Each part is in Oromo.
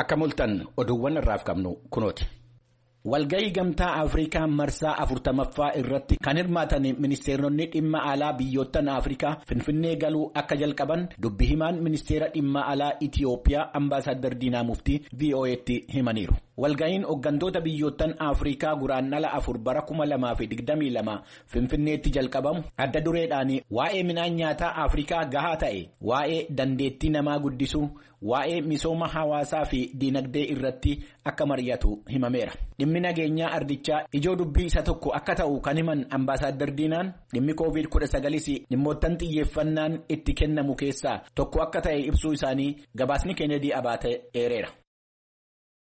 Akka mul'atan oduuwwan irraaf qabnu kunooti. Walga'ii gamtaa Afrikaa marsaa 40ffaa irratti kan hirmaatan ministeeronni dhimma alaa biyyoottan Afrikaa Finfinnee galuu akka jalqaban dubbi himaan ministeera dhimma alaa Itiyoophiyaa Ambaasaadder Diinaa Muftii VOA'tti himaniiru. Walga'iin hooggantoota biyyoottan Afrikaa guraandhala 4 bara 2022 Finfinneetti jalqabamu adda dureedhaan waa'ee midhaan nyaataa Afrikaa gahaa ta'e, waa'ee dandeettii namaa guddisuu, waa'ee misooma hawaasaa fi diinagdee irratti akka mari'atu himameera. Dhimmi nageenyaa ardichaa ijoo dubbii isa tokko akka ta'u kan himan Ambaasaadder Diinaan dhimmi COVID-19 dhimmoottan xiyyeeffannaan itti kennamu keessaa tokko akka ta'e ibsuu isaanii gabaasni Kennedy Abaate eereera.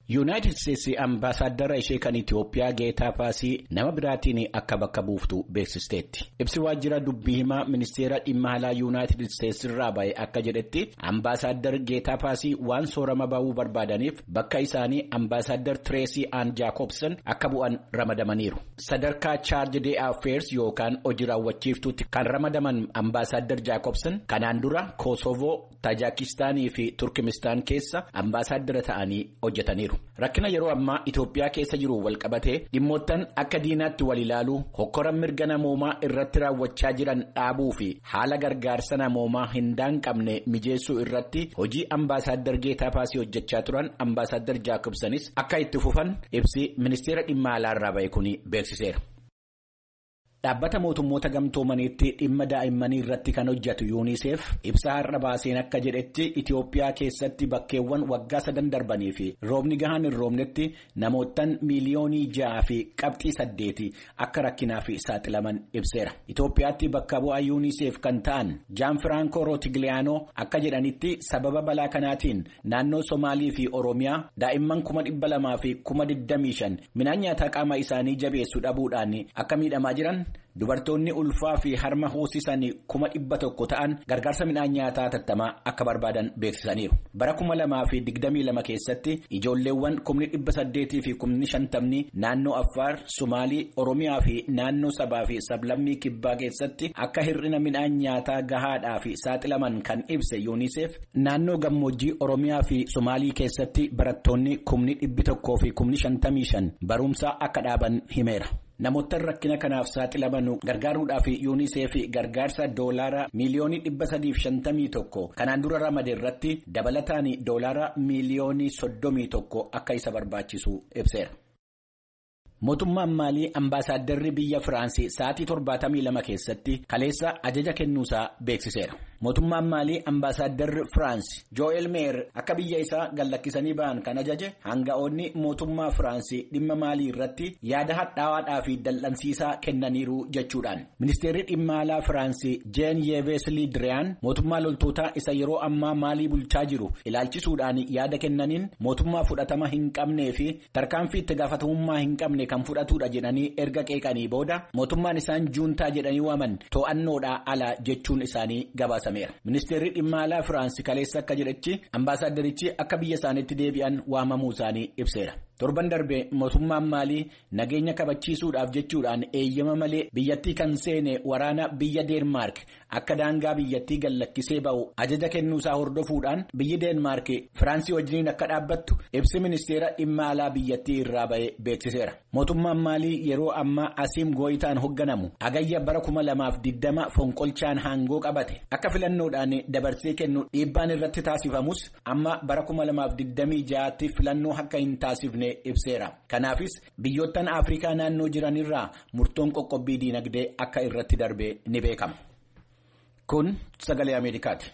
Yuunaayitid Steetsi Ambaasaadara ishee kan Itiyoophiyaa Geetaa Paasii nama biraatiin akka bakka buuftu beeksisteetti. Ibsi waajjira dubbii himaa ministeera dhimma alaa Yuunaayitid Steetsi irraa ba'e akka jedhetti Ambaasaadar Geetaa Paasii waan soorama ba'uu barbaadaniif bakka isaanii Ambaasaadar Tireesii Aan Jaakobsan akka bu'an ramadamaniiru. Sadarkaa Charge de Affairs yookaan hojii raawwachiiftuutti kan ramadaman Ambaasaadar Jaakobsan kanaan dura Koosovoo, Taajikistaanii fi Turkmenistaan keessa ambaasaadara ta'anii hojjetaniiru. Rakkina yeroo ammaa Itoophiyaa keessa jiru walqabatee dhimmoottan akka diinaatti wal ilaaluu hokkoran mirga namoomaa irratti raawwachaa jiran dhaabuu fi haala gargaarsa namoomaa hin daanqabne mijeessuu irratti hojii Ambaasaadder Geetaa Paasii hojjechaa turan Ambaasaadder Jaakobsanis akka itti fufan ibsi ministeera dhimma alaa irraa ba'e kun beeksiseera. Dhaabbata mootummoota gamtoomaniitti dhimma daa'immanii irratti kan hojjetu UNICEF ibsa har'a baaseen akka jedhetti Itiyoophiyaa keessatti bakkeewwan waggaa 3 darbanii fi roobni gahaan hin roobnetti namoottan miiliyoonii 6 fi qabxii 8 akka rakkinaaf saaxilaman ibseera. Itoophiyaatti bakka bu'aa UNICEF kan ta'an Jaanfiraanko Rootigliyaanoo akka jedhanitti sababa balaa kanaatiin naannoo Somaalii fi Oromiyaa daa'imman 200,000 fi 25,000 midhaan nyaataa qaama isaanii jabeessuu dhabuudhaan akka miidhamaa jiran. Dubartoonni ulfaa fi harma hoosisan 100,000 ta'an gargaarsa midhaan nyaataa hatattamaa akka barbaadan beeksisaniiru. Bara 2022 keessatti ijoolleewwan 800 fi 50,000 naannoo Affaar, Somaalii, Oromiyaa fi naannoo sabaa fi sablammii kibbaa keessatti akka hir'ina midhaan nyaataa gahaadhaa fi saaxilaman kan ibse UNICEF naannoo gammoojjii Oromiyaa fi Somaalii keessatti barattoonni 100,000 fi 55,000 barumsa akka dhaaban himeera. Namoota rakkina kanaaf saaxilaman gargaaruudhaaf UNICEF gargaarsa doolaara miiliyoonii 351 kanaan dura ramade irratti dabalataan doolaara miiliyoonii 31 akka isa barbaachisu ibseera. Mootummaan Maalii Ambaasaaddarri biyya Firaansii sa'aatii 72 keessatti kaleessa ajaja kennuusaa beeksiseera. Mootummaan Maalii Ambaasaaddarri Firaansi Jo'eel Meer akka biyya isaa gallakkisanii ba'an kan ajaje hanga'oonni mootummaa Firaansii dhimma Maalii irratti yaada hadhaawaadhaa fi dal'ansiisaa kennaniiru jechuudhaan. Ministeerri dhimma alaa Firaansii Jean-Yves Le Drian mootummaa loltootaa isa yeroo ammaa Maalii bulchaa jiru ilaalchisuudhaan yaada kennaniin mootummaa fudhatama hin qabnee fi tarkaanfii itti gaafatamummaa hin qabne kan fudhatudha jedhanii erga qeeqanii booda mootummaan isaan juuntaa jedhanii waaman to'annoodhaa ala jechuun isaanii gabaasameera. Ministeerri dhimma alaa Firaansi kaleessa akka jedhetti ambaasaadarichi akka biyya isaaniitti deebi'an waamamuu isaanii ibseera. Torban darbe mootummaan Maalii nageenya kabachiisuudhaaf jechuudhaan eeyyama malee biyyattii kan seene waraana biyya Deenmaark akka daangaa biyyattii gallakkisee ba'u ajaja kennuusaa hordofuudhaan biyyi Deenmaark Firaansii wajjiniin akka dhaabbattu ibsi ministeera dhimma alaa biyyattii irraa ba'e beeksiseera. Mootummaan Maalii yeroo ammaa Asiim Gooyitaan hoogganamu hagayya bara 2020 fonqolchaan aangoo qabate akka filannoodhaan dabarsee kennu dhiibbaan irratti taasifamus amma bara 2026tti filannoo akka hin taasifne ibseera. Kanaafis biyyoottan Afrikaa naannoo jiran irraa murtoon qoqqobbii diinagdee akka irratti darbe ni beekama. Kun sagalee Ameerikaati.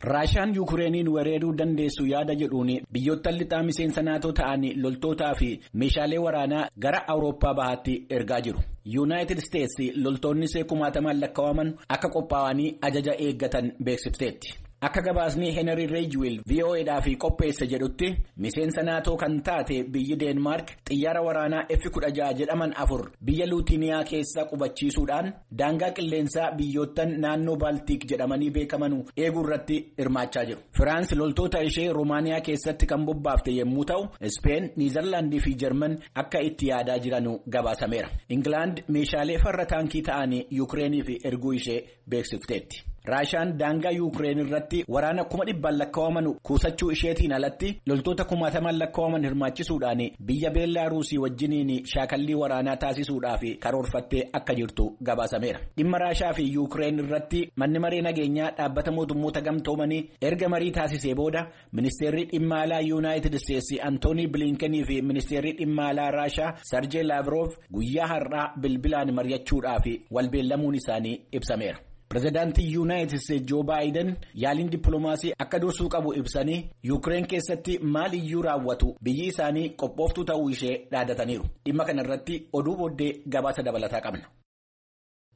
Raashaan Yuukireeniin weeraruu dandeessu yaada jedhuun biyyoottan lixaa miseensa naatoo ta'an loltootaa fi meeshaalee waraanaa gara Awurooppaa bahaatti ergaa jiru. Yuunaayitid Steetsi loltoonni 60,000 lakkaa'aman akka qophaa'anii ajaja eeggatan beeksifteetti. Akka gabaasni Henry Ridgewell VOA'dhaaf qopheesse jedhutti miseensa naatoo kan taate biyyi Deenmaark xiyyaara waraanaa F-16 jedhaman 4 biyya Luutiniyaa keessa qubachiisuudhaan daangaa qilleensaa biyyoottan naannoo Baaltiik jedhamanii beekaman eeguu irratti hirmaachaa jiru. Firaansi loltoota ishee Roomaaniyaa keessatti kan bobbaafte yommuu ta'u, Ispeen, Niizerlaandii fi Jarman akka itti yaadaa jiran gabaasameera. Ingilaand meeshaalee farra taankii ta'an Yuukireeniif erguu ishee beeksifteetti. Raashaan daangaa Yuukireen irratti waraana 100,000 lakkaa'aman kuusachuu isheetiin alatti loltoota 10,000 lakkaa'aman hirmaachisuudhaan biyya Beellaaruusii wajjiniin shaakallii waraanaa taasisuudhaaf karoorfattee akka jirtu gabaasameera. Dhimma Raashaa fi Yuukireen irratti manni maree nageenyaa dhaabbata mootummoota gamtoomanii erga marii taasisee booda ministeerri dhimma alaa Yuunaayitid Isteetsi Antoonii Biliinkenii fi ministeerri dhimma alaa Raashaa Sarjee Laavrov guyyaa har'aa bilbilaan mari'achuudhaaf walbeellamuun isaanii ibsameera. Pireezidaantii Yuunaayitid Isteetsi Joo Baayiden yaaliin dippiloomaasii akka dursuu qabu ibsanii Yuukireen keessatti maal iyyuu raawwatu biyyi isaanii qophooftuu ta'uu ishee dhaadataniiru. Dhimma kana irratti oduu booddee gabaasa dabalataa qabna.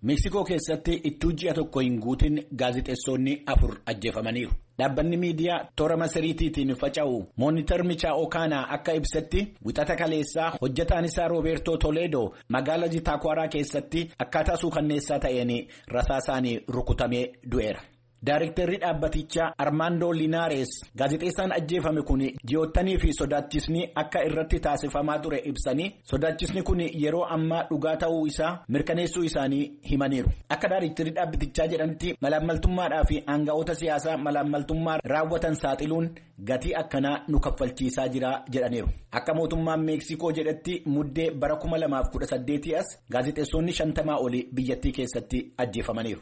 Meeksikoo keessatti ittuu ji'a tokko hin guutin gaazexeessonni 4 ajjeefamaniiru. Dhaabbanni miidiyaa toora masariitiitiin faca'u Moonitar Michaa'oo Kaanaa akka ibsetti wixata kaleessaa hojjetaan isaa Roobertoo Toledo magaalaa Jitaakwaaraa keessatti akkaataa suukanneessaa ta'een rasaasaan rukutamee du'eera. Daarektarri dhaabbatichaa Armaandoo Linaares gaazexeessaan ajjeefame kun ji'oottanii fi sodaachisni akka irratti taasifamaa ture ibsanii sodaachisni kun yeroo ammaa dhugaa ta'uu isaa mirkaneessuu isaanii himaniiru. Akka daarektarri dhaabbatichaa jedhanitti malaammaltummaadhaa fi aanga'oota siyaasaa malaammaltummaa raawwatan saaxiluun gatii akkanaa nu kaffalchiisaa jira jedhaniiru. Akka mootummaan Meeksikoo jedhetti muddee bara 2018 as gaazexeessonni 50 olii biyyattii keessatti ajjeefamaniiru.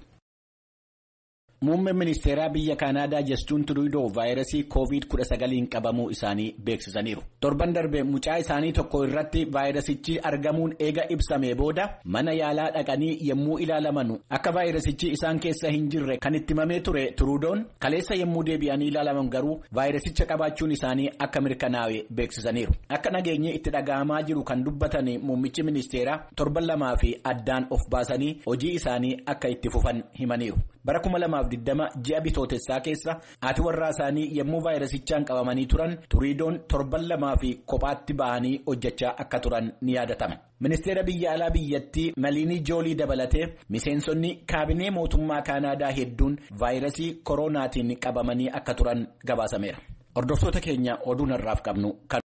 Muummeen ministeeraa biyya Kaanaadaa Jastiin Trudeau vaayirasii COVID-19 qabamuu isaanii beeksisaniiru. Torban darbe mucaa isaanii tokko irratti vaayirasichi argamuun eega ibsamee booda mana yaalaa dhaqanii yommuu ilaalaman akka vaayirasichi isaan keessa hin jirre kan itti himamee ture Trudeau'n kaleessa yommuu deebi'anii ilaalaman garuu vaayirasicha qabaachuun isaanii akka mirkanaa'e beeksisaniiru. Akka nageenyi itti dhaga'amaa jiru kan dubbatan muummichi ministeeraa torban 2 fi addaan of baasanii hojii isaanii akka itti fufan himaniiru. Bara 2020 ji'a bitootessaa keessa haati warraa isaanii yommuu vaayirasichaan qabamanii turan Trudeau'n torban 2 fi kophaatti ba'anii hojjechaa akka turan ni yaadatama. Ministeera biyya alaa biyyattii Maliinii Joolii dabalatee miseensonni kaabinee mootummaa Kaanaadaa hedduun vaayirasii koronaatiin qabamanii akka turan gabaasameera. Hordoftoota keenya oduu har'aaf qabnu.